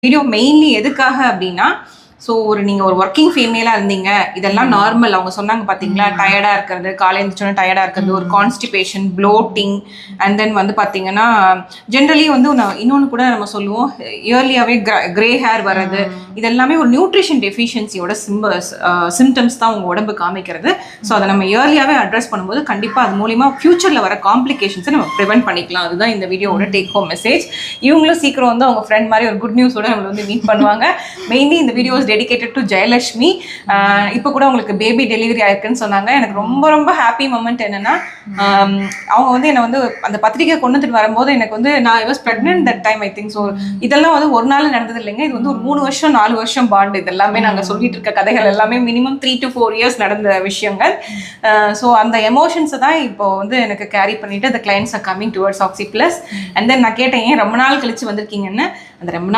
Video mainly எதுக்காக அப்படின்னா, so நீங்கள் ஒரு ஒர்க்கிங் ஃபீமேலாக இருந்தீங்க, இதெல்லாம் நார்மல். அவங்க சொன்னாங்க பார்த்தீங்களா, டயர்டாக இருக்கிறது, காலை எழுந்திரிச்சோன்னே டயர்டாக இருக்கிறது, ஒரு கான்ஸ்டிபேஷன், ப்ளோட்டிங், அண்ட் தென் வந்து பார்த்தீங்கன்னா ஜென்ரலி வந்து இன்னொன்று கூட நம்ம சொல்லுவோம், இயர்லியாகவே கிரே ஹேர் வர்றது, இதெல்லாமே ஒரு நியூட்ரிஷன் டெஃபிஷியன்சியோட சிம்டம்ஸ் தான் உங்கள் உடம்பு காமிக்கிறது. ஸோ அதை நம்ம இயர்லியாகவே அட்ரஸ் பண்ணும்போது கண்டிப்பாக அது மூலிமா ஃபியூச்சரில் வர காம்ப்ளிகேஷன்ஸை நம்ம ப்ரிவென்ட் பண்ணிக்கலாம். அதுதான் இந்த வீடியோவோட டேக் ஹோம் மெசேஜ். இவங்களும் சீக்கிரம் வந்து அவங்க ஃப்ரெண்ட் மாதிரி ஒரு குட் நியூஸோட நம்மளை வந்து மீட் பண்ணுவாங்க. மெயின்லி இந்த வீடியோஸ் டெடிகேட்டட் டு ஜெயலட்சுமி. இப்போ கூட உங்களுக்கு பேபி டெலிவரி ஆயிருக்குன்னு சொன்னாங்க. எனக்கு ரொம்ப ரொம்ப ஹாப்பி மொமெண்ட் என்னன்னா, அவங்க வந்து என்னை வந்து அந்த பத்திரிக்கை கொண்டு வந்துட்டு வரும்போது எனக்கு வந்து நான் was pregnant that time I think. So இதெல்லாம் வந்து ஒரு நாள் நடந்தது இல்லைங்க. இது வந்து ஒரு 3 வருஷம் 4 வருஷம் பாண்ட். இது எல்லாமே நாங்கள் சொல்லிட்டு இருக்க கதைகள் எல்லாமே மினிமம் 3 to 4 years நடந்த விஷயங்கள். ஸோ அந்த எமோஷன்ஸை தான் இப்போ வந்து எனக்கு கேரி பண்ணிட்டு அந்த clients are coming towards oxy plus. And then நான் கேட்டேன், ஏன் ரொம்ப நாள் கழிச்சு வந்திருக்கீங்கன்னு. அந்த ரொம்ப நாள்